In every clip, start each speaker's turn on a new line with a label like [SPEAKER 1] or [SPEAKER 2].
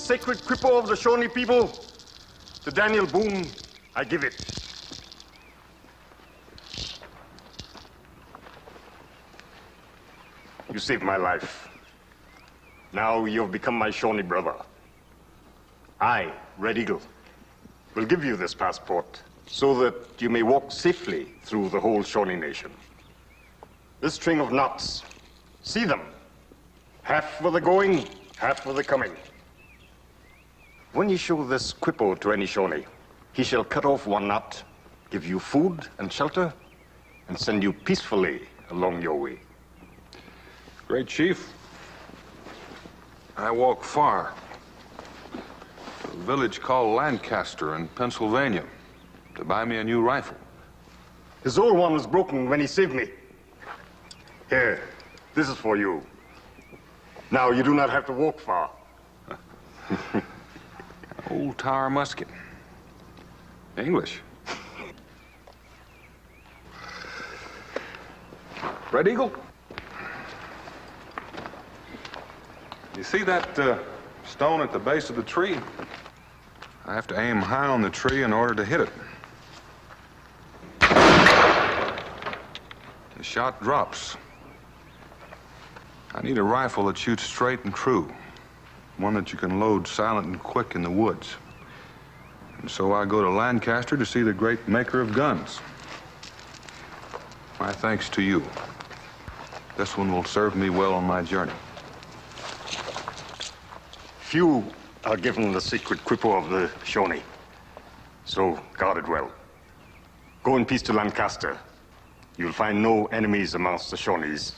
[SPEAKER 1] sacred cripple of the Shawnee people, to Daniel Boone, I give it. You saved my life. Now you've become my Shawnee brother. I, Red Eagle, will give you this passport so that you may walk safely through the whole Shawnee Nation. This string of knots, see them. Half for the going, half for the coming. When you show this quippo to any Shawnee, he shall cut off one knot, give you food and shelter, and send you peacefully along your way.
[SPEAKER 2] Great Chief, I walk far. To a village called Lancaster in Pennsylvania to buy me a new rifle.
[SPEAKER 1] His old one was broken when he saved me. Here, this is for you. Now you do not have to walk far.
[SPEAKER 2] Old Tower musket. English. Red Eagle? You see that stone at the base of the tree? I have to aim high on the tree in order to hit it. The shot drops. I need a rifle that shoots straight and true. One that you can load silent and quick in the woods. And so I go to Lancaster to see the great maker of guns. My thanks to you. This one will serve me well on my journey.
[SPEAKER 1] Few are given the secret quippo of the Shawnee, so guard it well. Go in peace to Lancaster. You'll find no enemies amongst the Shawnees.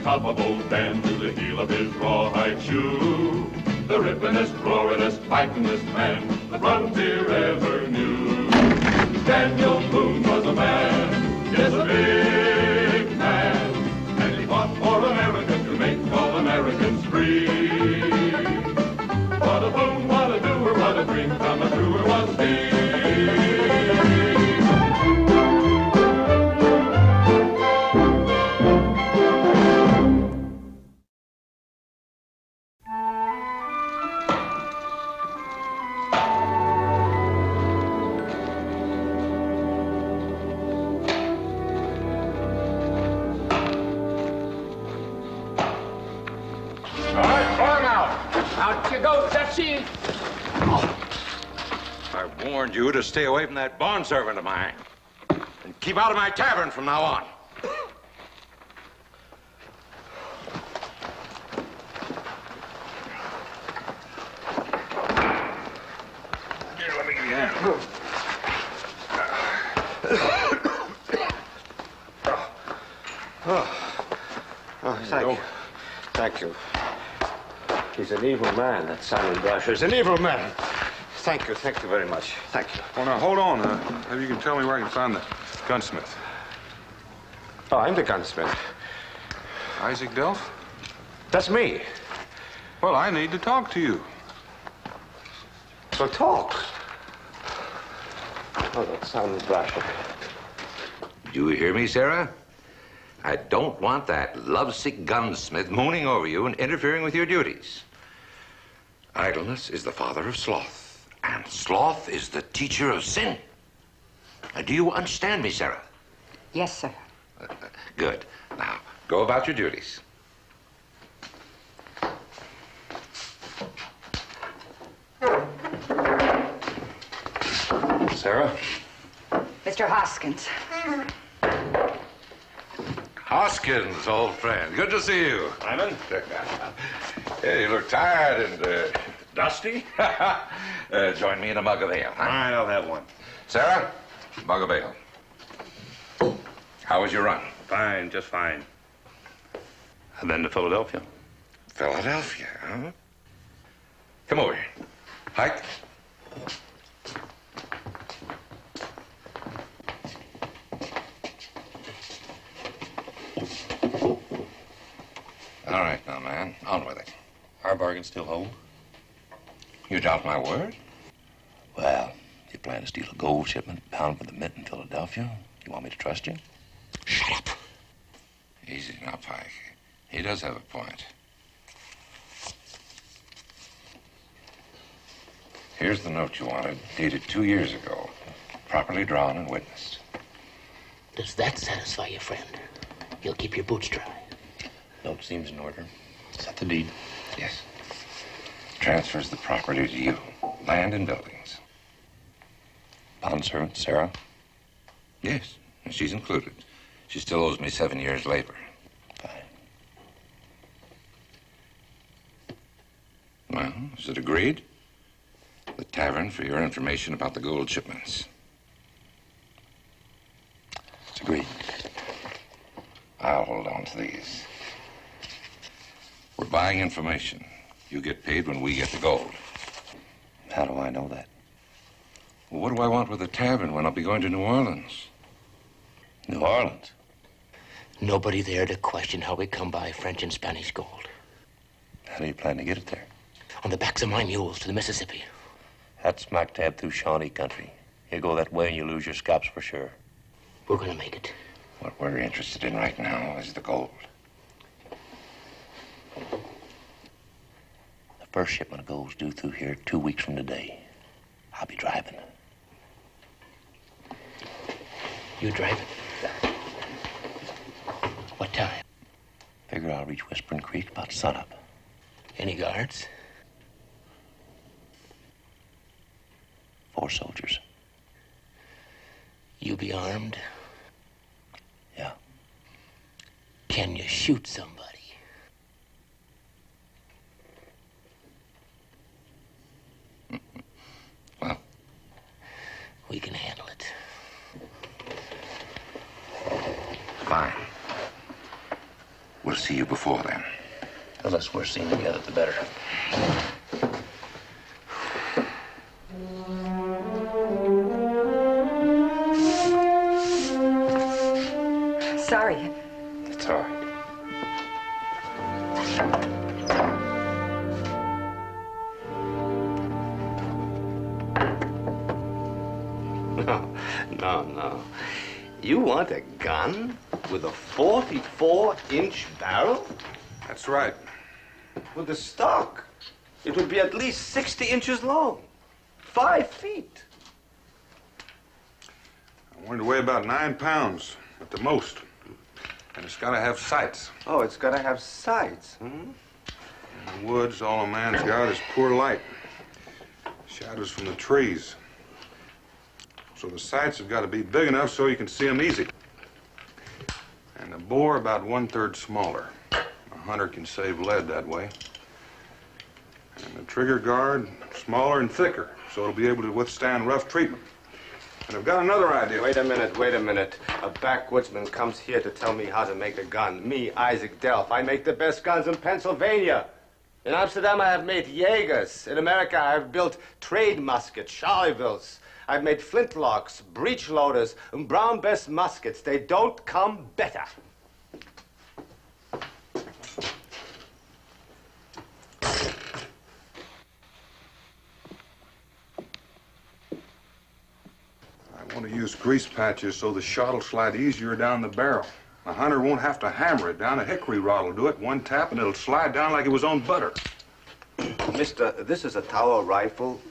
[SPEAKER 3] Top of old Dan to the heel of his rawhide shoe. The rippinest, roaringest, fightingest man the frontier ever knew. Daniel Boone was a man, yes, a big man, and he fought for America to make all Americans free. What a Boone, what a doer, what a dream come a truer was he.
[SPEAKER 4] I warned you to stay away from that bondservant of mine. And keep out of my tavern from now on. Here, let me give you a hand.
[SPEAKER 5] Thank you. Thank you. He's an evil man, that Simon Brasher. He's an evil man. Thank you very much. Thank you.
[SPEAKER 2] Oh, now, hold on. Maybe you can tell me where I can find the gunsmith.
[SPEAKER 5] Oh, I'm the gunsmith.
[SPEAKER 2] Isaac Delph?
[SPEAKER 5] That's me.
[SPEAKER 2] Well, I need to talk to you.
[SPEAKER 5] So talk. Oh, that Simon Brasher.
[SPEAKER 4] Do you hear me, Sarah? I don't want that lovesick gunsmith mooning over you and interfering with your duties. Idleness is the father of sloth, and sloth is the teacher of sin. Do you understand me, Sarah?
[SPEAKER 6] Yes, sir.
[SPEAKER 4] Good. Now, go about your duties. Sarah?
[SPEAKER 6] Mr. Hoskins.
[SPEAKER 4] Hoskins, old friend. Good to see you. Simon? Hey, you look tired and dusty. Join me in a mug of ale. Huh?
[SPEAKER 1] All right, I'll have one.
[SPEAKER 4] Sarah, mug of ale. How was your run?
[SPEAKER 1] Fine, just fine. And then to Philadelphia.
[SPEAKER 4] Philadelphia, huh? Come over here. Hike. man. On with it.
[SPEAKER 7] Our bargain still hold?
[SPEAKER 4] You doubt my word?
[SPEAKER 7] Well, you plan to steal a gold shipment bound for the mint in Philadelphia? You want me to trust you?
[SPEAKER 4] Shut up. Easy now, Pike. He does have a point. Here's the note you wanted, dated 2 years ago. Properly drawn and witnessed.
[SPEAKER 8] Does that satisfy you, friend? You'll keep your boots dry.
[SPEAKER 7] Note seems in order. Is that the deed?
[SPEAKER 4] Yes. Transfers the property to you. Land and buildings.
[SPEAKER 7] Bondservant, Sarah?
[SPEAKER 4] Yes, and she's included. She still owes me 7 years' labor.
[SPEAKER 7] Fine.
[SPEAKER 4] Well, is it agreed? The tavern for your information about the gold shipments.
[SPEAKER 7] It's agreed.
[SPEAKER 4] I'll hold on to these. We're buying information. You get paid when we get the gold.
[SPEAKER 7] How do I know that?
[SPEAKER 4] Well, what do I want with the tavern when I'll be going to New Orleans?
[SPEAKER 7] New Orleans?
[SPEAKER 8] Nobody there to question how we come by French and Spanish gold.
[SPEAKER 7] How do you plan to get it there?
[SPEAKER 8] On the backs of my mules to the Mississippi.
[SPEAKER 7] That's smack dab through Shawnee country. You go that way and you lose your scalps for sure.
[SPEAKER 8] We're gonna make it.
[SPEAKER 4] What we're interested in right now is the gold.
[SPEAKER 7] The first shipment of gold's due through here 2 weeks from today. I'll be driving.
[SPEAKER 8] You driving? What time?
[SPEAKER 7] Figure I'll reach Whispering Creek about sunup.
[SPEAKER 8] Any guards?
[SPEAKER 7] 4 soldiers.
[SPEAKER 8] You be armed?
[SPEAKER 7] Yeah.
[SPEAKER 8] Can you shoot somebody?
[SPEAKER 4] Well,
[SPEAKER 8] we can handle it.
[SPEAKER 4] Fine. We'll see you before then.
[SPEAKER 7] The less we're seen together, the better.
[SPEAKER 6] Sorry.
[SPEAKER 7] It's all right.
[SPEAKER 5] No. You want a gun with a 44-inch barrel?
[SPEAKER 2] That's right.
[SPEAKER 5] With the stock, it would be at least 60 inches long. 5 feet.
[SPEAKER 2] I wanted to weigh about 9 pounds at the most. And it's got to have sights.
[SPEAKER 5] Oh, it's got to have sights, hmm?
[SPEAKER 2] In the woods, all a man's got is poor light. Shadows from the trees. So the sights have got to be big enough so you can see them easy. And the bore about 1/3 smaller. A hunter can save lead that way. And the trigger guard smaller and thicker, so it'll be able to withstand rough treatment. And I've got another idea.
[SPEAKER 5] Wait a minute. A backwoodsman comes here to tell me how to make a gun. Me, Isaac Delph. I make the best guns in Pennsylvania. In Amsterdam, I have made Jaegers. In America, I have built trade muskets, Charlevilles. I've made flintlocks, breech loaders, and Brown Bess muskets. They don't come better.
[SPEAKER 2] I want to use grease patches so the shot will slide easier down the barrel. A hunter won't have to hammer it down. A hickory rod will do it. One tap and it'll slide down like it was on butter.
[SPEAKER 5] Mister, this is a Tower rifle.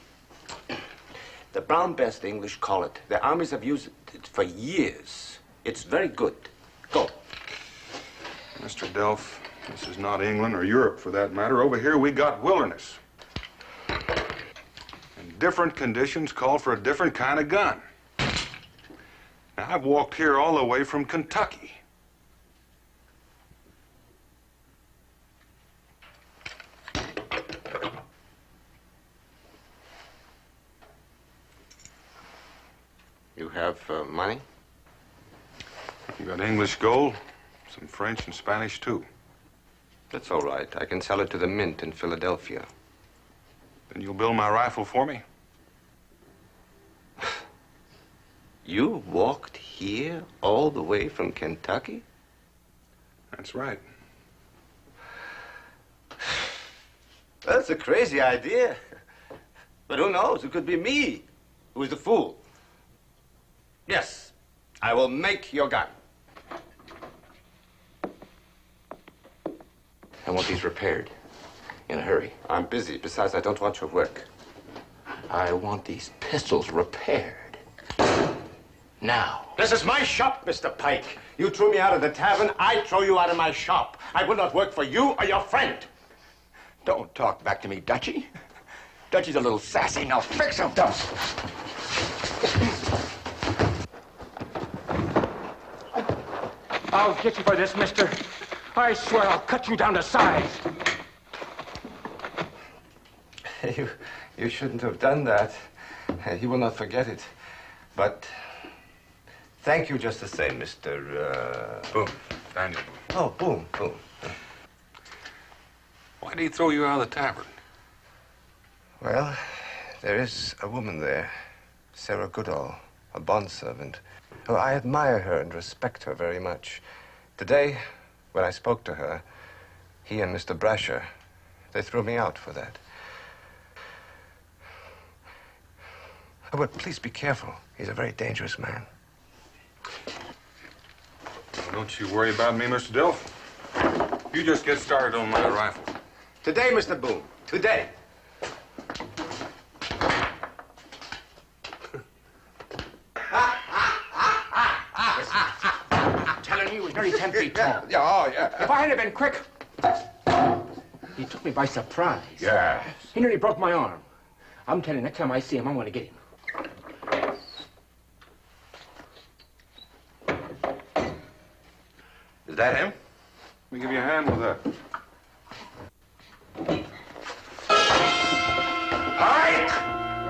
[SPEAKER 5] The Brown Bess, the English call it. The armies have used it for years. It's very good. Go.
[SPEAKER 2] Mr. Delph, this is not England or Europe for that matter. Over here we got wilderness. And different conditions call for a different kind of gun. Now, I've walked here all the way from Kentucky.
[SPEAKER 5] You have money?
[SPEAKER 2] You got English gold, some French and Spanish too.
[SPEAKER 5] That's all right. I can sell it to the mint in Philadelphia.
[SPEAKER 2] Then you'll build my rifle for me?
[SPEAKER 5] You walked here all the way from Kentucky?
[SPEAKER 2] That's right.
[SPEAKER 5] Well, that's a crazy idea. But who knows? It could be me who is the fool. Yes, I will make your gun.
[SPEAKER 4] I want these repaired in a hurry.
[SPEAKER 5] I'm busy. Besides, I don't want your work.
[SPEAKER 8] I want these pistols repaired. Now.
[SPEAKER 5] This is my shop, Mr. Pike. You threw me out of the tavern, I throw you out of my shop. I will not work for you or your friend.
[SPEAKER 8] Don't talk back to me, Dutchie. Dutchie's a little sassy. Now fix him.
[SPEAKER 9] I'll get you for this, mister. I swear I'll cut you down to size.
[SPEAKER 5] You shouldn't have done that. He will not forget it. But thank you just the same, Mr.
[SPEAKER 2] Boone. Daniel Boone.
[SPEAKER 5] Oh, Boone, Boone.
[SPEAKER 2] Why did he throw you out of the tavern?
[SPEAKER 5] Well, there is a woman there, Sarah Goodall, a bondservant. Oh, I admire her and respect her very much. Today, when I spoke to her, he and Mr. Brasher, they threw me out for that. Oh, but please be careful. He's a very dangerous man.
[SPEAKER 2] Don't you worry about me, Mr. Delph. You just get started on my rifle.
[SPEAKER 5] Today, Mr. Boone, today.
[SPEAKER 9] I'm telling you, he was nearly 10 feet tall.
[SPEAKER 2] Oh, yeah.
[SPEAKER 9] If I hadn't been quick, he took me by surprise.
[SPEAKER 2] Yeah.
[SPEAKER 9] He nearly broke my arm. I'm telling you, next time I see him, I'm going to get him.
[SPEAKER 4] Is that him?
[SPEAKER 2] Let me give you a hand with that.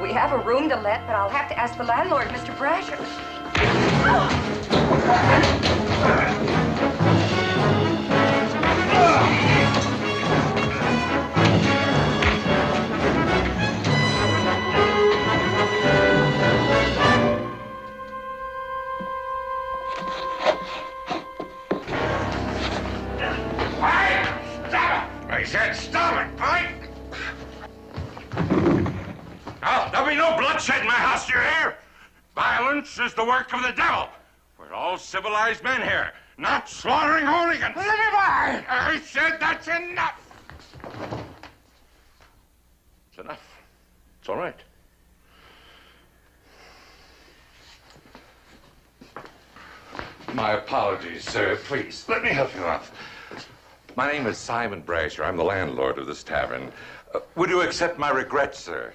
[SPEAKER 6] We have a room to let, but I'll have to ask the landlord, Mr. Brasher.
[SPEAKER 4] I said stop it, Pike! Now, there'll be no bloodshed in my house, do you hear? Violence is the work of the devil. We're all civilized men here, not slaughtering hooligans. Let me by! I said that's enough. It's enough. It's all right. My apologies, sir. Please, let me help you out. My name is Simon Brasher. I'm the landlord of this tavern. Would you accept my regrets, sir?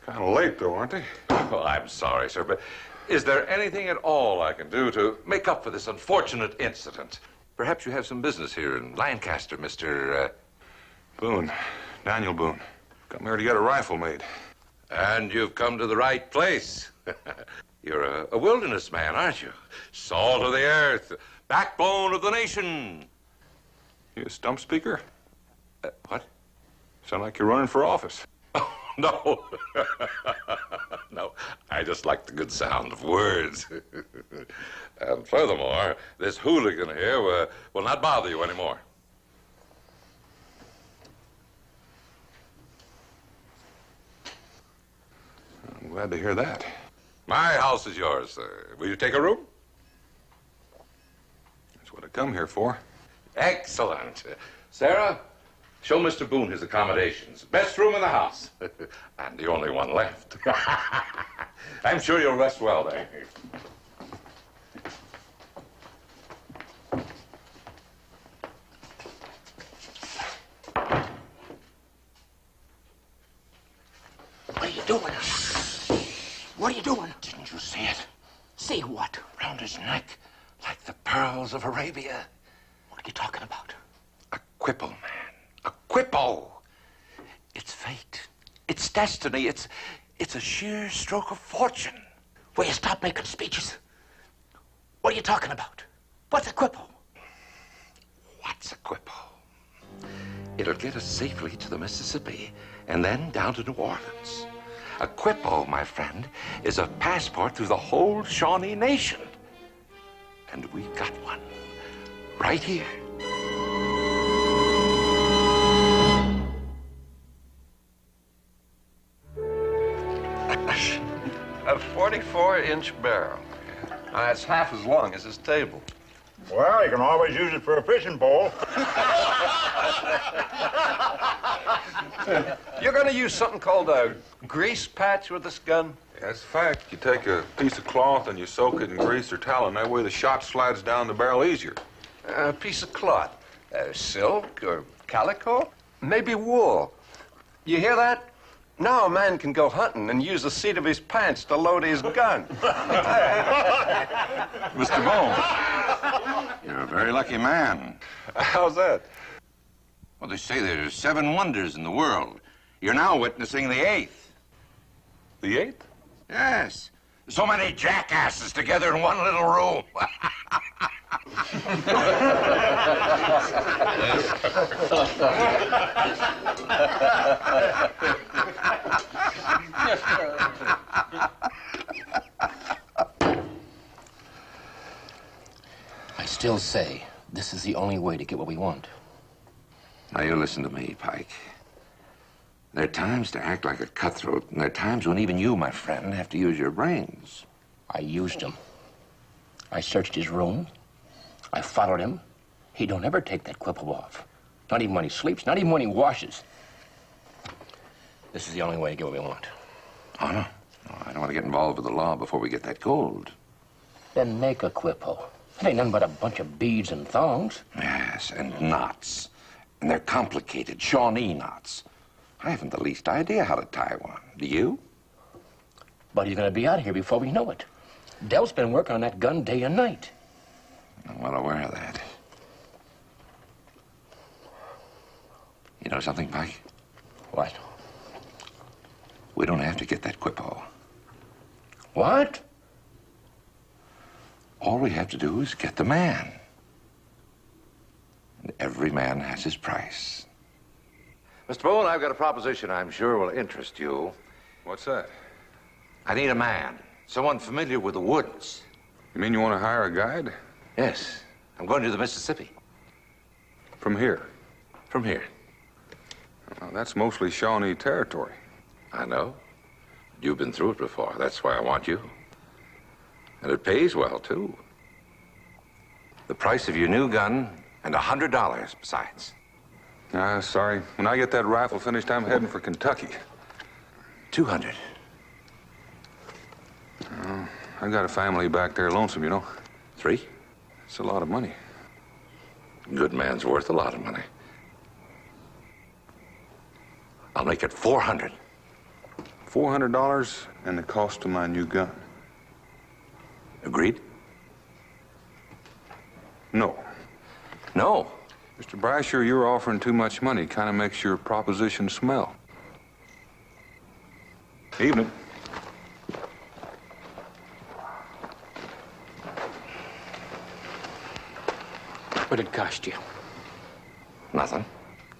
[SPEAKER 2] Kind of late, though, aren't they?
[SPEAKER 4] Oh, I'm sorry, sir, but is there anything at all I can do to make up for this unfortunate incident? Perhaps you have some business here in Lancaster, Mr.
[SPEAKER 2] Boone. Daniel Boone. Come here to get a rifle made.
[SPEAKER 4] And you've come to the right place. You're a wilderness man, aren't you? Salt of the earth, backbone of the nation.
[SPEAKER 2] You a stump speaker?
[SPEAKER 4] What?
[SPEAKER 2] Sound like you're running for office.
[SPEAKER 4] No. No, I just like the good sound of words. And furthermore, this hooligan here will not bother you anymore.
[SPEAKER 2] I'm glad to hear that.
[SPEAKER 4] My house is yours, sir. Will you take a room?
[SPEAKER 2] That's what I come here for.
[SPEAKER 4] Excellent. Sarah, show Mr. Boone his accommodations. Best room in the house. And the only one left. I'm sure you'll rest well there.
[SPEAKER 8] What are you doing? What are you doing?
[SPEAKER 4] Didn't you see it?
[SPEAKER 8] See what?
[SPEAKER 4] Round his neck, like the pearls of Arabia.
[SPEAKER 8] What are you talking about?
[SPEAKER 4] A quipple, man. A quipple. It's fate. It's destiny. It's a sheer stroke of fortune.
[SPEAKER 8] Will you stop making speeches? What are you talking about? What's a quipple?
[SPEAKER 4] What's a quipple? It'll get us safely to the Mississippi and then down to New Orleans. A quippo, my friend, is a passport through the whole Shawnee Nation. And we've got one right here.
[SPEAKER 10] 24-inch barrel. That's half as long as this table.
[SPEAKER 11] Well, you can always use it for a fishing pole.
[SPEAKER 10] You're going to use something called a grease patch with this gun?
[SPEAKER 2] That's a fact. You take a piece of cloth and you soak it in grease or tallow, and that way the shot slides down the barrel easier.
[SPEAKER 10] A piece of cloth. Silk or calico? Maybe wool. You hear that? Now a man can go hunting and use the seat of his pants to load his gun.
[SPEAKER 7] Mr. Boone, you're a very lucky man.
[SPEAKER 10] How's that?
[SPEAKER 4] Well, they say there's 7 wonders in the world. You're now witnessing the 8th.
[SPEAKER 2] The 8th?
[SPEAKER 4] Yes. So many jackasses together in one little room.
[SPEAKER 7] I still say this is the only way to get what we want.
[SPEAKER 4] Now, you listen to me, Pike. There are times to act like a cutthroat, and there are times when even you, my friend, have to use your brains.
[SPEAKER 7] I used him. I searched his room. I followed him. He don't ever take that quipple off. Not even when he sleeps, not even when he washes. This is the only way to get what we want.
[SPEAKER 4] Oh, no. No, I don't want to get involved with the law before we get that gold.
[SPEAKER 7] Then make a quippo. It ain't nothing but a bunch of beads and thongs.
[SPEAKER 4] Yes, and knots. And they're complicated Shawnee knots. I haven't the least idea how to tie one. Do you?
[SPEAKER 7] But he's gonna be out of here before we know it. Del's been working on that gun day and night.
[SPEAKER 4] I'm well aware of that. You know something, Pike?
[SPEAKER 7] What?
[SPEAKER 4] We don't have to get that quippo.
[SPEAKER 7] What?
[SPEAKER 4] All we have to do is get the man. And every man has his price. Mr. Boone, I've got a proposition I'm sure will interest you.
[SPEAKER 2] What's that?
[SPEAKER 4] I need a man, someone familiar with the woods.
[SPEAKER 2] You mean you want to hire a guide?
[SPEAKER 4] Yes, I'm going to the Mississippi.
[SPEAKER 2] From here?
[SPEAKER 4] From here.
[SPEAKER 2] Well, that's mostly Shawnee territory.
[SPEAKER 4] I know. You've been through it before. That's why I want you. And it pays well, too. The price of your new gun and $100 besides.
[SPEAKER 2] Sorry. When I get that rifle finished, I'm heading for Kentucky.
[SPEAKER 4] 200.
[SPEAKER 2] I got a family back there lonesome, you know.
[SPEAKER 4] 3?
[SPEAKER 2] It's a lot of money.
[SPEAKER 4] Good man's worth a lot of money. I'll make it 400.
[SPEAKER 2] $400 and the cost of my new gun.
[SPEAKER 4] Agreed?
[SPEAKER 2] No.
[SPEAKER 4] No.
[SPEAKER 2] Mr. Brasher, you're offering too much money. Kind of makes your proposition smell. Evening.
[SPEAKER 9] What'd it cost you?
[SPEAKER 4] Nothing.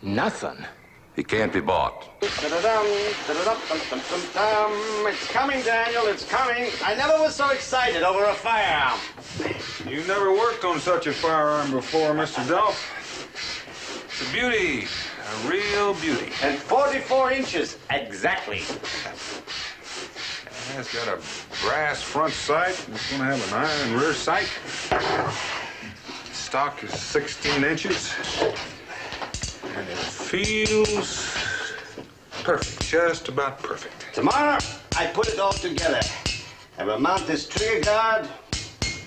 [SPEAKER 9] Nothing.
[SPEAKER 4] He can't be bought.
[SPEAKER 5] It's coming, Daniel, it's coming. I never was so excited over a firearm.
[SPEAKER 2] You never worked on such a firearm before, Mr. Delph. It's a beauty, a real beauty.
[SPEAKER 5] And 44 inches, exactly.
[SPEAKER 2] It's got a brass front sight. It's going to have an iron rear sight. Stock is 16 inches. And it feels perfect, just about perfect.
[SPEAKER 5] Tomorrow, I put it all together. I will mount this trigger guard.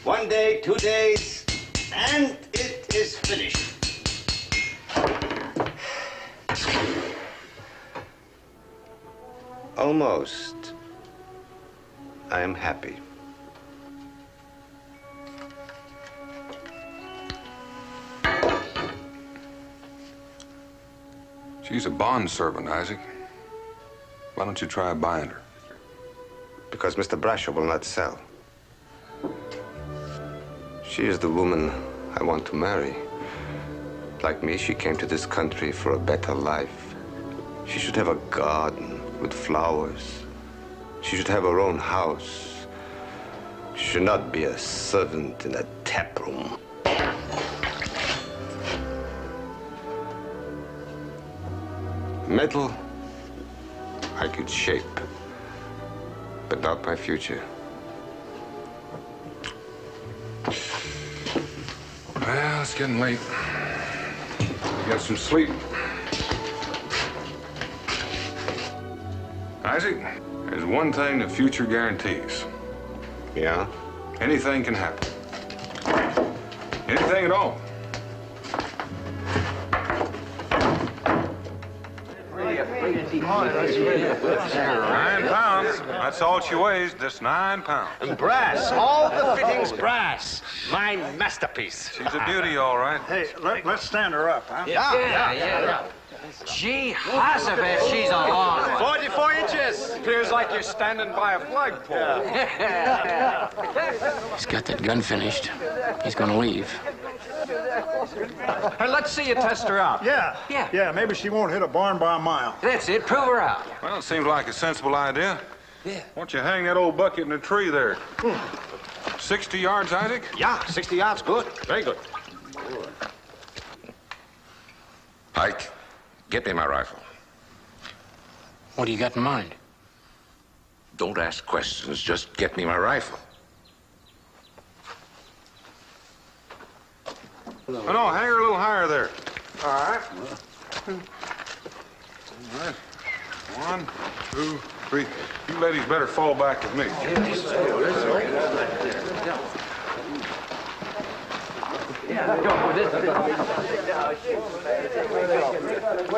[SPEAKER 5] 1 day, 2 days, and it is finished. Almost. I am happy.
[SPEAKER 2] She's a bond servant, Isaac. Why don't you try buying her?
[SPEAKER 5] Because Mr. Brasher will not sell. She is the woman I want to marry. Like me, she came to this country for a better life. She should have a garden with flowers. She should have her own house. She should not be a servant in a tap room. Metal, I could shape, but not my future.
[SPEAKER 2] Well, it's getting late. Get some sleep. Isaac, there's one thing the future guarantees.
[SPEAKER 5] Yeah?
[SPEAKER 2] Anything can happen. Anything at all. 9 pounds. That's all she weighs, just 9 pounds.
[SPEAKER 5] And brass, all the fittings brass. My masterpiece.
[SPEAKER 2] She's a beauty, all right.
[SPEAKER 11] Hey, let's stand her up, huh?
[SPEAKER 5] Yeah.
[SPEAKER 9] Gee, Hossabeth, she's a long one.
[SPEAKER 5] 44 inches.
[SPEAKER 10] Appears like you're standing by a flagpole.
[SPEAKER 7] He's got that gun finished. He's gonna leave.
[SPEAKER 10] Hey, let's see you test her out.
[SPEAKER 11] Yeah, maybe she won't hit a barn by a mile.
[SPEAKER 9] That's it, prove her out.
[SPEAKER 2] Well, it seems like a sensible idea. Yeah. Why don't you hang that old bucket in a tree there? 60 yards, Isaac?
[SPEAKER 5] Yeah, 60 yards, good. Very good.
[SPEAKER 4] Pike, get me my rifle.
[SPEAKER 7] What do you got in mind?
[SPEAKER 4] Don't ask questions, just get me my rifle.
[SPEAKER 2] Oh, no, hang her a little higher there.
[SPEAKER 5] All right.
[SPEAKER 2] All right. 1, 2, 3. You ladies better fall back with me.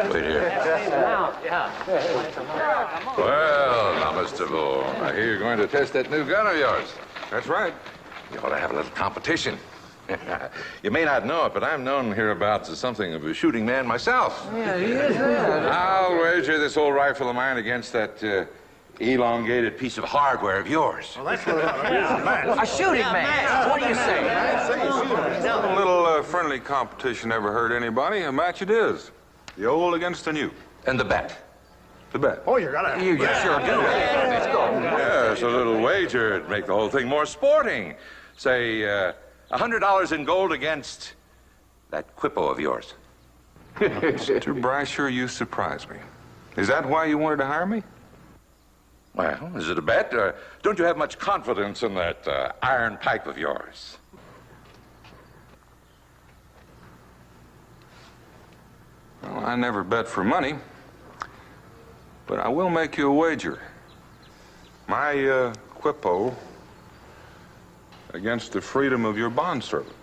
[SPEAKER 4] Wait here. Well, now, Mr. Boone, I hear you're going to test that new gun of yours.
[SPEAKER 2] That's right.
[SPEAKER 4] You ought to have a little competition. You may not know it, but I'm known hereabouts as something of a shooting man myself.
[SPEAKER 9] Yeah, he is that.
[SPEAKER 4] I'll wager this old rifle of mine against that elongated piece of hardware of yours.
[SPEAKER 9] A shooting man. What do you say?
[SPEAKER 2] A little friendly competition never hurt anybody. A match it is. The old against the new.
[SPEAKER 4] And the bet.
[SPEAKER 2] The bet.
[SPEAKER 11] Oh, you gotta.
[SPEAKER 9] You sure do. Let's go.
[SPEAKER 4] Yes, a little wager to make the whole thing more sporting. Say, $100 in gold against that quippo of yours.
[SPEAKER 2] Mr. Brasher, you surprise me. Is that why you wanted to hire me?
[SPEAKER 4] Well, is it a bet? Don't you have much confidence in that iron pipe of yours?
[SPEAKER 2] Well, I never bet for money, but I will make you a wager. My quippo against the freedom of your bondservant.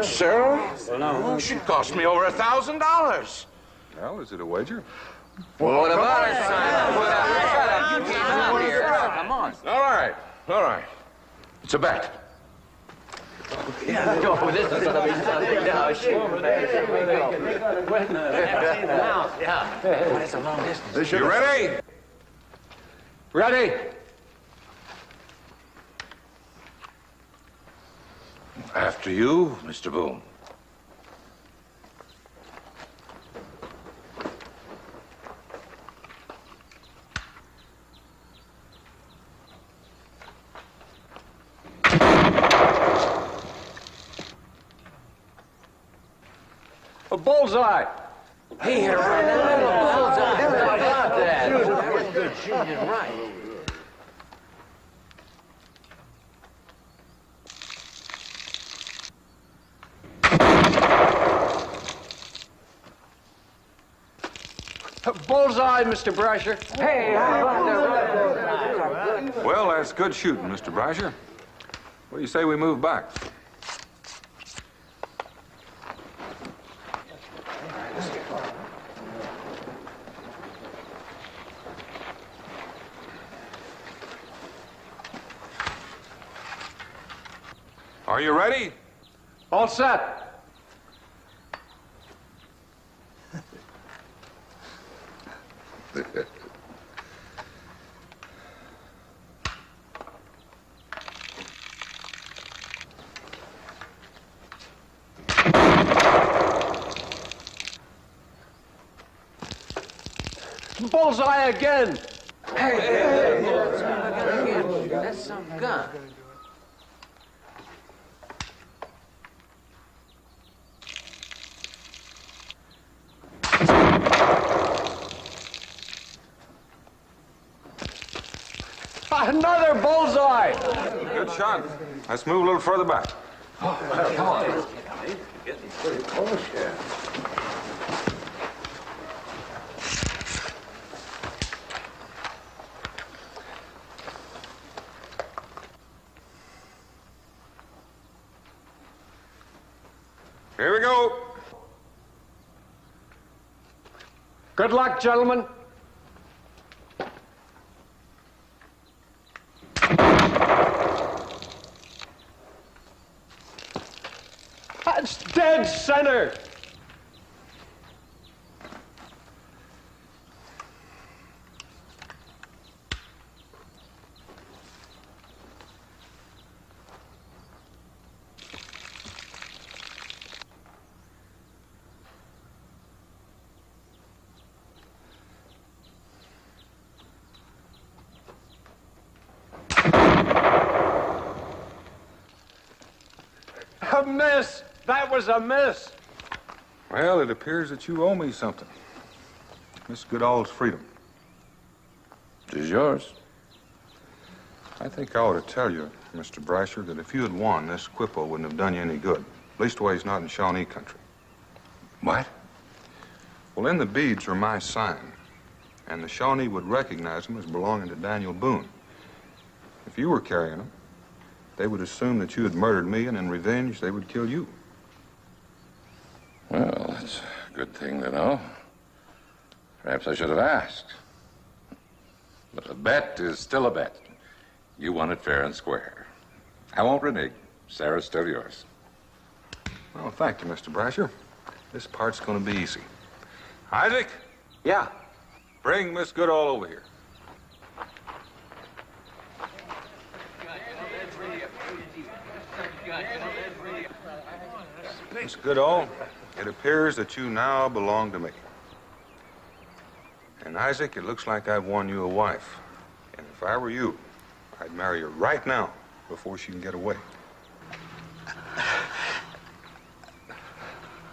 [SPEAKER 4] Sarah? No. Should cost me over $1,000.
[SPEAKER 2] Well, is it a wager?
[SPEAKER 9] Well, what about it, son? Shut up. You can't come here. Come on.
[SPEAKER 4] All right. It's a bet.
[SPEAKER 9] This is gonna be something now. It's a long distance.
[SPEAKER 2] You ready?
[SPEAKER 10] Ready?
[SPEAKER 4] After you, Mr. Boone.
[SPEAKER 10] A bullseye.
[SPEAKER 9] He hit her right in the bullseye. How about that? That was good shooting, right.
[SPEAKER 10] Bullseye, Mr. Brasher.
[SPEAKER 9] Hey, how about that?
[SPEAKER 2] Well, that's good shooting, Mr. Brasher. What do you say we move back? Are you ready?
[SPEAKER 10] All set. Bullseye again.
[SPEAKER 9] Hey. That's some gun.
[SPEAKER 10] Another bullseye.
[SPEAKER 2] Good shot. Let's move a little further back.
[SPEAKER 9] Come on.
[SPEAKER 10] Pretty close here.
[SPEAKER 2] Here we go.
[SPEAKER 10] Good luck, gentlemen. That's dead center. A miss. That was a miss.
[SPEAKER 2] Well, it appears that you owe me something. Miss Goodall's freedom.
[SPEAKER 4] It is yours.
[SPEAKER 2] I think I ought to tell you, Mr. Brasher, that if you had won, this Quippo wouldn't have done you any good. Leastways, not in Shawnee country.
[SPEAKER 4] What?
[SPEAKER 2] Well, in the beads are my sign, and the Shawnee would recognize them as belonging to Daniel Boone. If you were carrying them, they would assume that you had murdered me, and in revenge, they would kill you.
[SPEAKER 4] Well, that's a good thing to know. Perhaps I should have asked. But a bet is still a bet. You won it fair and square. I won't renege. Sarah's still yours.
[SPEAKER 2] Well, thank you, Mr. Brasher. This part's going to be easy. Isaac?
[SPEAKER 10] Yeah.
[SPEAKER 2] Bring Miss Goodall over here. Miss Goodall, it appears that you now belong to me. And Isaac, it looks like I've won you a wife. And if I were you, I'd marry her right now before she can get away.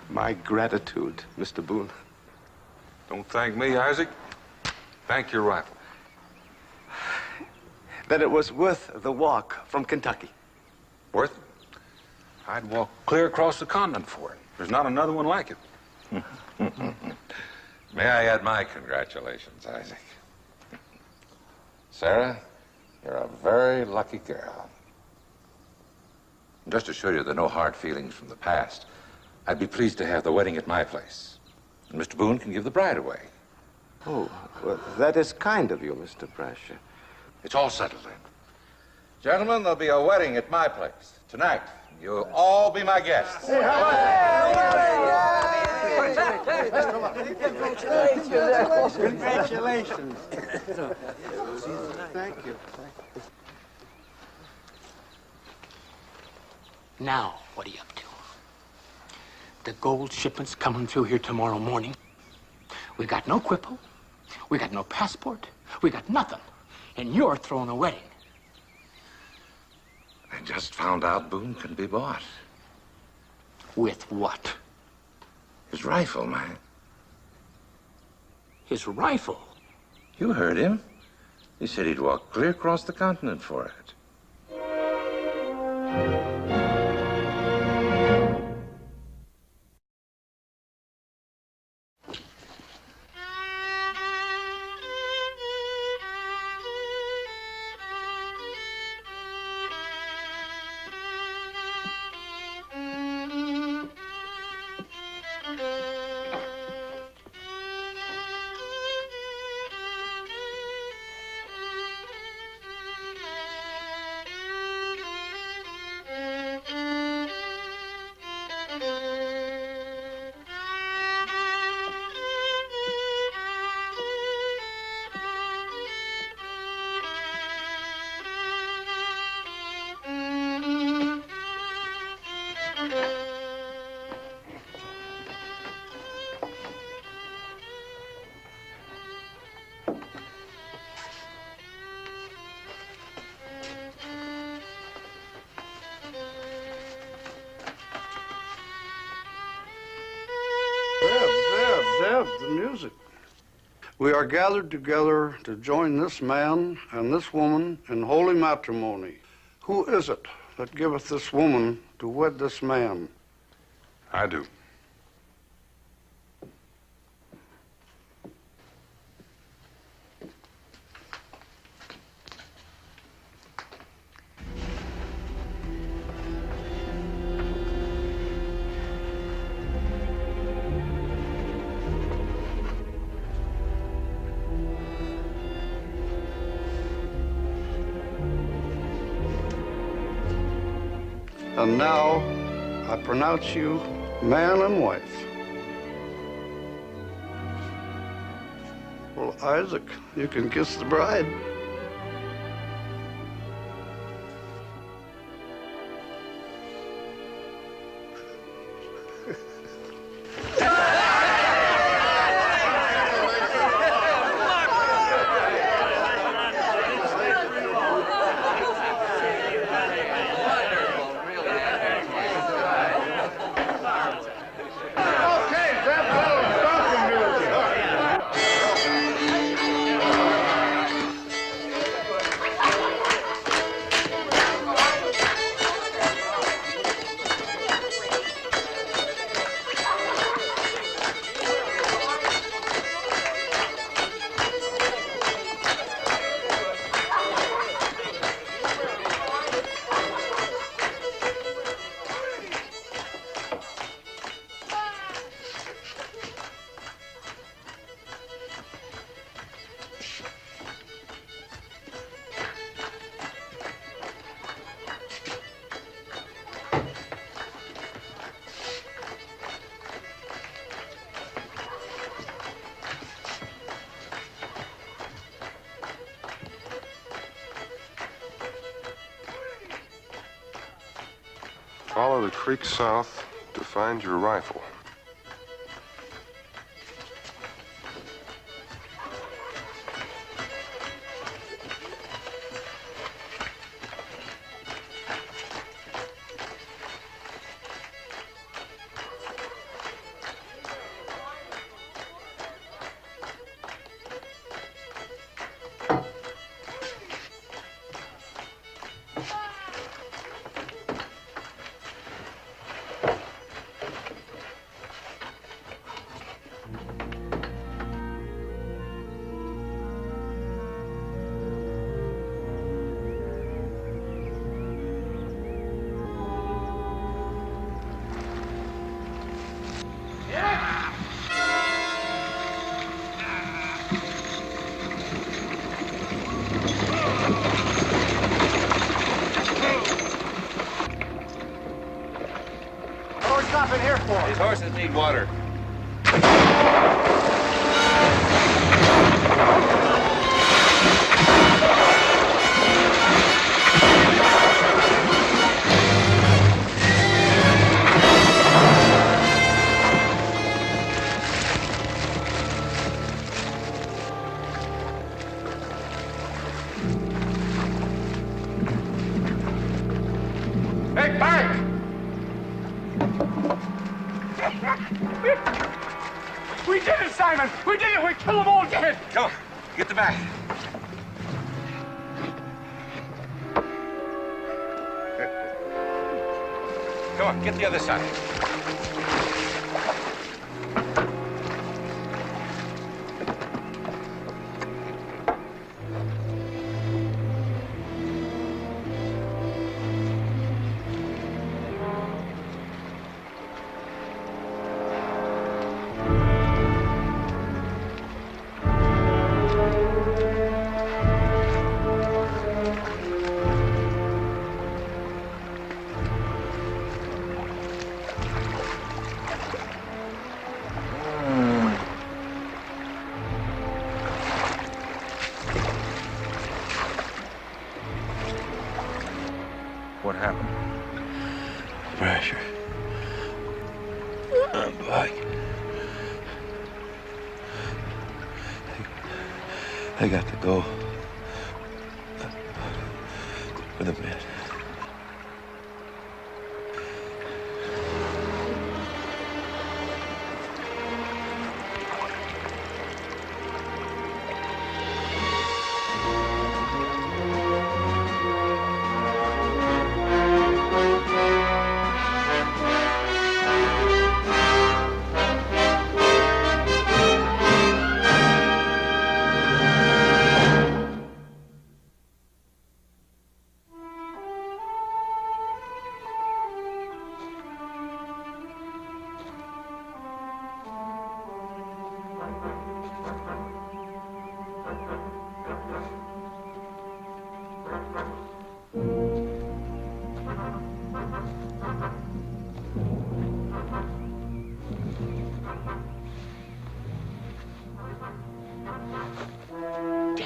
[SPEAKER 5] My gratitude, Mr. Boone.
[SPEAKER 2] Don't thank me, Isaac. Thank your rifle.
[SPEAKER 5] That it was worth the walk from Kentucky.
[SPEAKER 2] Worth it? I'd walk clear across the continent for it. There's not another one like it.
[SPEAKER 4] May I add my congratulations, Isaac? Sarah, you're a very lucky girl. And just to show you there are no hard feelings from the past, I'd be pleased to have the wedding at my place. And Mr. Boone can give the bride away.
[SPEAKER 5] Oh, well, that is kind of you, Mr. Brasher.
[SPEAKER 4] It's all settled then. Gentlemen, there'll be a wedding at my place tonight. You'll all be my guests.
[SPEAKER 11] Congratulations. Thank you.
[SPEAKER 12] Now, what are you up to? The gold shipment's coming through here tomorrow morning. We got no quippo. We got no passport. We got nothing. And you're throwing a wedding.
[SPEAKER 4] I just found out Boone can be bought.
[SPEAKER 12] With what?
[SPEAKER 4] His rifle, man.
[SPEAKER 12] His rifle?
[SPEAKER 4] You heard him. He said he'd walk clear across the continent for it.
[SPEAKER 13] Zeb, the music. We are gathered together to join this man and this woman in holy matrimony. Who is it that giveth this woman to wed this man?
[SPEAKER 2] I do.
[SPEAKER 13] And now I pronounce you man and wife. Well, Isaac, you can kiss the bride.
[SPEAKER 2] Follow the creek south to find your rifle.
[SPEAKER 5] Stopping here for?
[SPEAKER 10] These horses need water.
[SPEAKER 5] Hey, back! We did it, Simon! We did it! We killed them all dead!
[SPEAKER 10] Come on, get the bag. Come on, get the other side.
[SPEAKER 2] What happened?
[SPEAKER 7] Pressure. I'm black. I got to go with a man.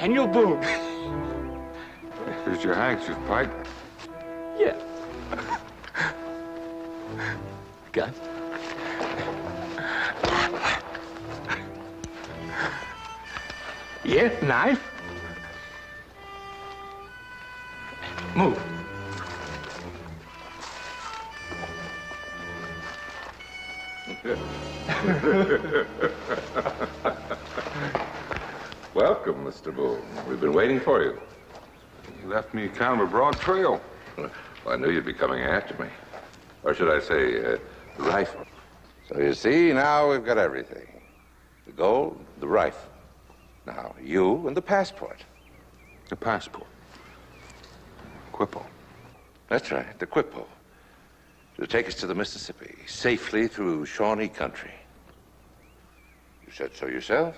[SPEAKER 12] Daniel Boone.
[SPEAKER 2] Here's your handkerchief, Pike.
[SPEAKER 12] Yeah. Gun. Yeah, knife. Move.
[SPEAKER 4] Welcome, Mr. Boone. We've been waiting for you.
[SPEAKER 2] You left me kind of a broad trail.
[SPEAKER 4] Well, I knew you'd be coming after me. Or should I say, the rifle. So you see, now we've got everything. The gold, the rifle. Now, you and the passport.
[SPEAKER 2] The passport. Quippo.
[SPEAKER 4] That's right, the Quippo. To take us to the Mississippi, safely through Shawnee country. You said so yourself.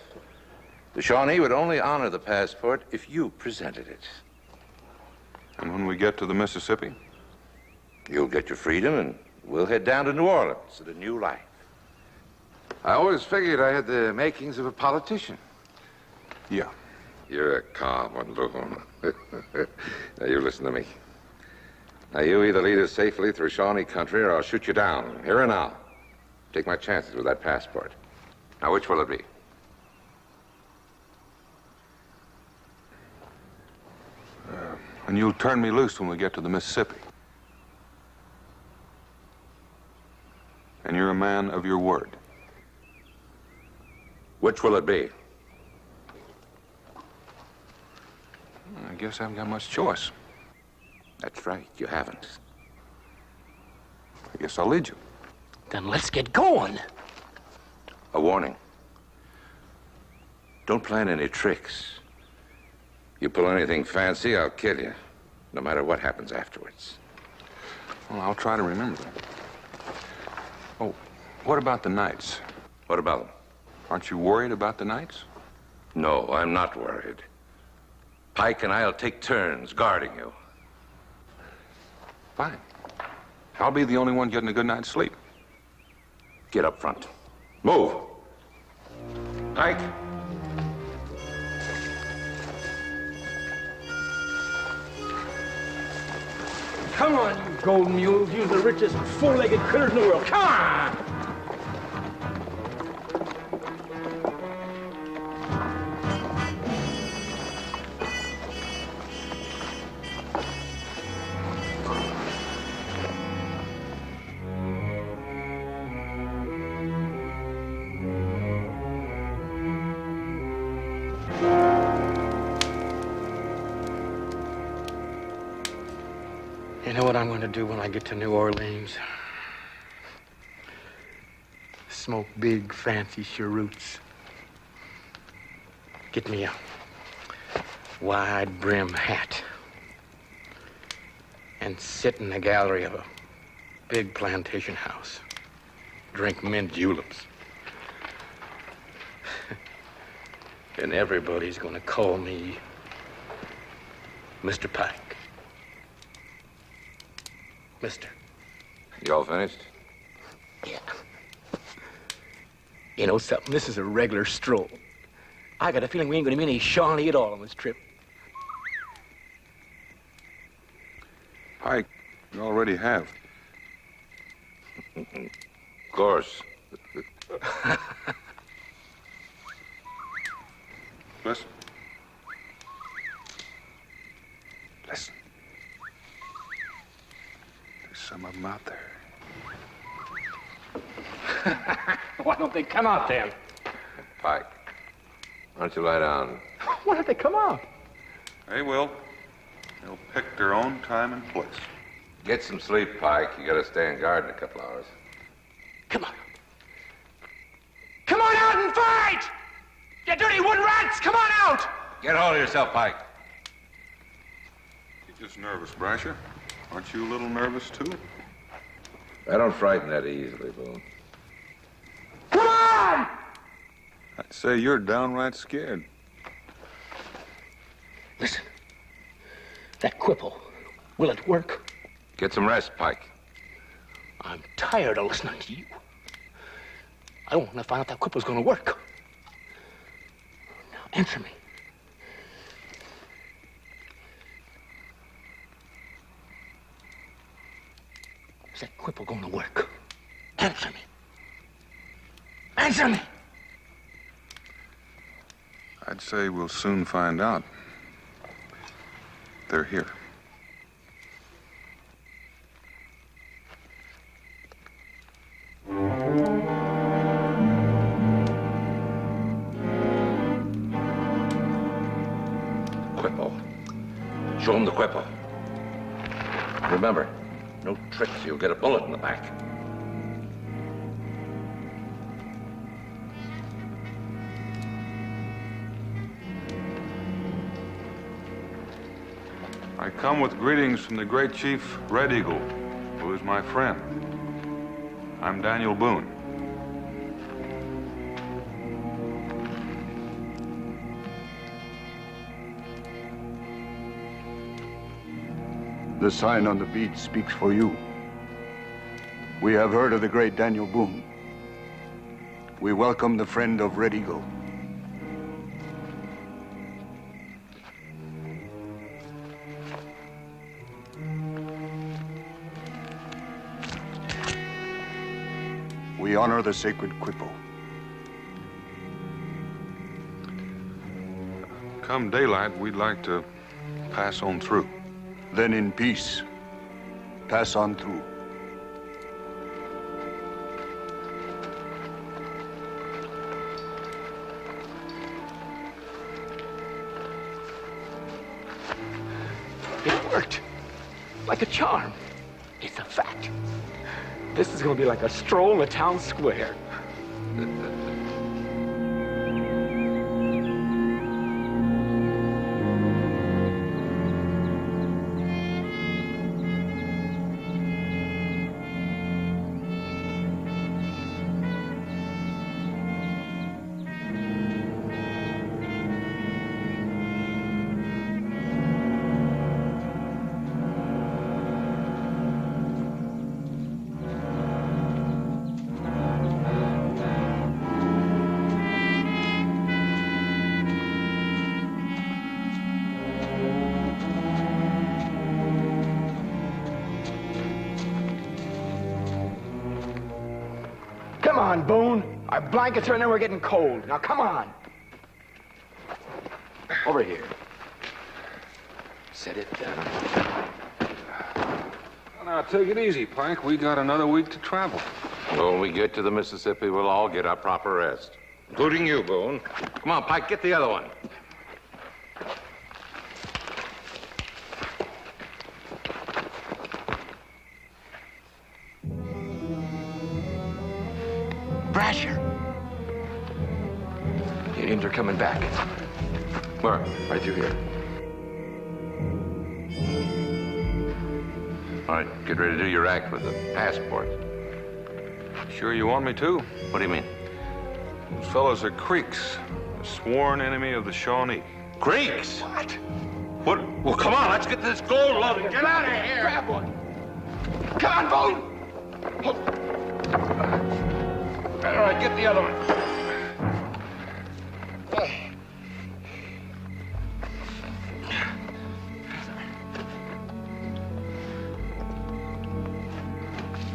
[SPEAKER 4] The Shawnee would only honor the passport if you presented it.
[SPEAKER 2] And when we get to the Mississippi?
[SPEAKER 4] You'll get your freedom, and we'll head down to New Orleans to the new life. I always figured I had the makings of a politician.
[SPEAKER 2] Yeah.
[SPEAKER 4] You're a calm one, Boone. Now, you listen to me. Now, you either lead us safely through Shawnee country, or I'll shoot you down, here and now. Take my chances with that passport. Now, which will it be?
[SPEAKER 2] And you'll turn me loose when we get to the Mississippi. And you're a man of your word.
[SPEAKER 4] Which will it be?
[SPEAKER 2] I guess I haven't got much choice.
[SPEAKER 4] That's right, you haven't.
[SPEAKER 2] I guess I'll lead you.
[SPEAKER 12] Then let's get going.
[SPEAKER 4] A warning. Don't plan any tricks. You pull anything fancy, I'll kill you, no matter what happens afterwards.
[SPEAKER 2] Well, I'll try to remember that. Oh, what about the nights?
[SPEAKER 4] What about them?
[SPEAKER 2] Aren't you worried about the nights?
[SPEAKER 4] No, I'm not worried. Pike and I'll take turns guarding you.
[SPEAKER 2] Fine. I'll be the only one getting a good night's sleep.
[SPEAKER 4] Get up front. Move. Pike.
[SPEAKER 12] Come on, you golden mules. You're the richest four-legged critters in the world. Come on! You know what I'm going to do when I get to New Orleans? Smoke big, fancy cheroots. Get me a wide brim hat. And sit in the gallery of a big plantation house. Drink mint juleps. And everybody's going to call me Mr. Pike. Mister.
[SPEAKER 4] You all finished?
[SPEAKER 12] Yeah. You know something? This is a regular stroll. I got a feeling we ain't gonna meet any Shawnee at all on this trip.
[SPEAKER 2] Pike, you already have.
[SPEAKER 4] Of course.
[SPEAKER 2] Listen. Listen. There's some of them out there.
[SPEAKER 12] Why don't they come out then?
[SPEAKER 4] Pike, why don't you lie down?
[SPEAKER 12] Why don't they come out?
[SPEAKER 2] They will. They'll pick their own time and place.
[SPEAKER 4] Get some sleep, Pike. You gotta stay on guard in a couple hours.
[SPEAKER 12] Come on. Come on out and fight! You dirty wood rats, come on out!
[SPEAKER 4] Get hold of yourself, Pike.
[SPEAKER 2] You're just nervous, Brasher. Aren't you a little nervous, too?
[SPEAKER 4] I don't frighten that easily, Boone.
[SPEAKER 12] Come on!
[SPEAKER 2] I'd say you're downright scared.
[SPEAKER 12] Listen. That quipple, will it work?
[SPEAKER 4] Get some rest, Pike.
[SPEAKER 12] I'm tired of listening to you. I want to find out that quipple's gonna work. Now, answer me. Is that quipple going to work? Answer me. Answer me!
[SPEAKER 2] I'd say we'll soon find out. They're here.
[SPEAKER 4] Quippo. Show him the quippo. Remember, no tricks, you'll get a bullet in the back.
[SPEAKER 2] I come with greetings from the great chief Red Eagle, who is my friend. I'm Daniel Boone.
[SPEAKER 14] The sign on the bead speaks for you. We have heard of the great Daniel Boone. We welcome the friend of Red Eagle. We honor the sacred quippo.
[SPEAKER 2] Come daylight, we'd like to pass on through.
[SPEAKER 14] Then in peace, pass on through.
[SPEAKER 12] It worked. Like a charm. It's a fact. This is going to be like a stroll in the town square. Come on, Boone. Our blankets are in and we're getting cold. Now, come on. Over here. Set it down.
[SPEAKER 2] Now, take it easy, Pike. We got another week to travel.
[SPEAKER 4] When we get to the Mississippi, we'll all get our proper rest. Including you, Boone. Come on, Pike, get the other one.
[SPEAKER 12] Brasher. The Indians are coming back.
[SPEAKER 4] Where?
[SPEAKER 12] Right through here.
[SPEAKER 4] All right, get ready to do your act with the passport.
[SPEAKER 2] Sure you want me to?
[SPEAKER 4] What do you mean?
[SPEAKER 2] Those fellows are Creeks, a sworn enemy of the Shawnee.
[SPEAKER 4] Creeks?
[SPEAKER 12] What?
[SPEAKER 4] What? Well, come on, let's get this gold loaded. Get out of here!
[SPEAKER 12] Grab one. Come on, Boone!
[SPEAKER 4] All right, get the other one.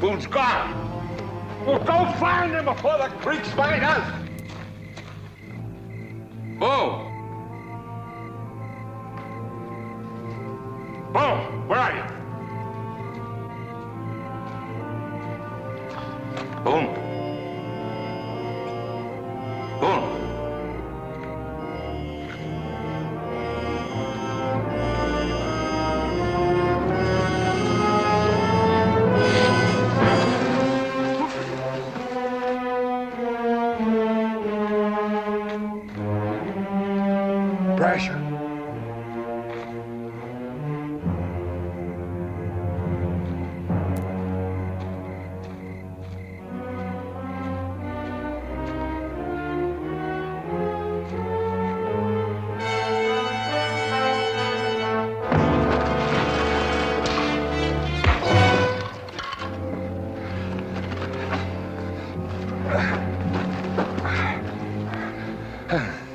[SPEAKER 4] Boone's gone. Well, go find him before the Creeks find us. Boone! Boone, where are you? Boone? Boone?
[SPEAKER 12] Brasher.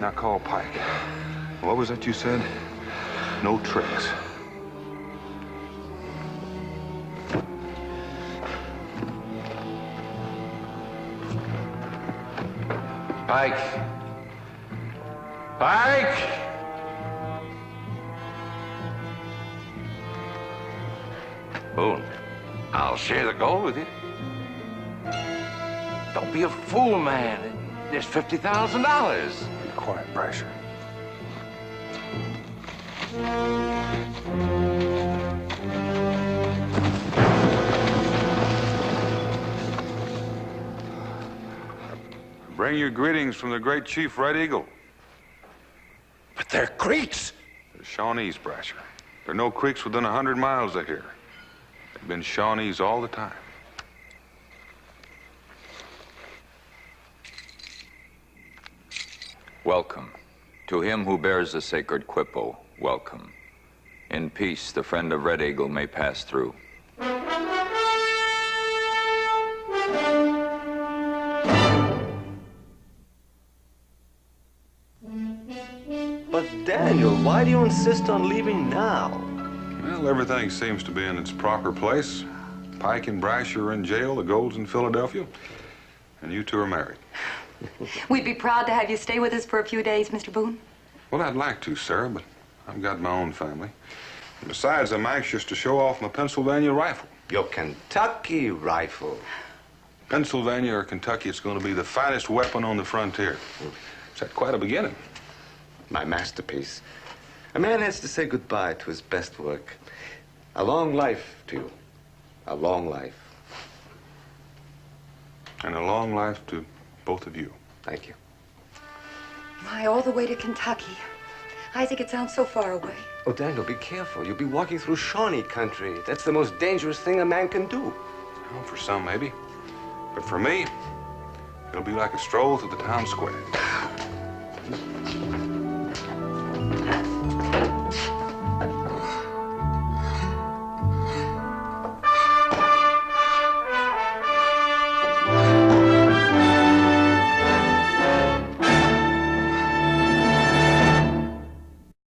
[SPEAKER 2] Now call Pike. What was that you said? No tricks.
[SPEAKER 4] Pike. Pike! Boone, I'll share the gold with you. Don't be a fool, man. There's $50,000.
[SPEAKER 2] Be quiet, Brasher. Bring your greetings from the great chief Red Eagle.
[SPEAKER 4] But they're creeks.
[SPEAKER 2] They're Shawnees, Brasher. There are no creeks within 100 miles of here. They've been Shawnees all the time.
[SPEAKER 15] Welcome. To him who bears the sacred quippo, welcome. In peace, the friend of Red Eagle may pass through.
[SPEAKER 5] But Daniel, why do you insist on leaving now?
[SPEAKER 2] Well, everything seems to be in its proper place. Pike and Brasher are in jail, the gold's in Philadelphia, and you two are married.
[SPEAKER 6] We'd be proud to have you stay with us for a few days, Mr. Boone.
[SPEAKER 2] Well, I'd like to, Sarah, but I've got my own family. And besides, I'm anxious to show off my Pennsylvania rifle.
[SPEAKER 5] Your Kentucky rifle.
[SPEAKER 2] Pennsylvania or Kentucky, it's going to be the finest weapon on the frontier. It's at quite a beginning.
[SPEAKER 5] My masterpiece. A man has to say goodbye to his best work. A long life to you. A long life.
[SPEAKER 2] And a long life to both of you.
[SPEAKER 5] Thank you.
[SPEAKER 6] My, all the way to Kentucky. Isaac, it sounds so far away.
[SPEAKER 5] Oh, Daniel, be careful. You'll be walking through Shawnee country. That's the most dangerous thing a man can do.
[SPEAKER 2] Well, for some, maybe. But for me, it'll be like a stroll through the town square.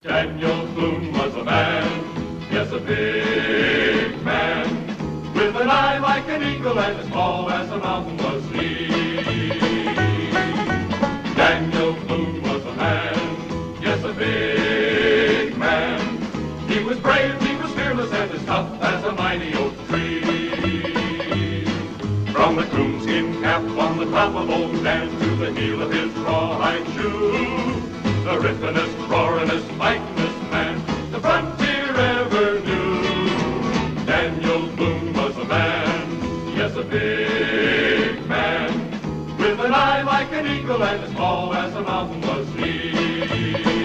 [SPEAKER 3] Daniel Boone was a man, yes, a big man, with an eye like an eagle and as tall as a mountain was he. Daniel Boone was a man, yes, a big man. He was brave, he was fearless, and as tough as a mighty oak tree. From the coonskin cap on the top of old Dan to the heel of his rawhide shoe, the rippenest, roaringest, fightingest man the frontier ever knew. Daniel Boone was a man, yes, a big man, with an eye like an eagle and as tall as a mountain was he.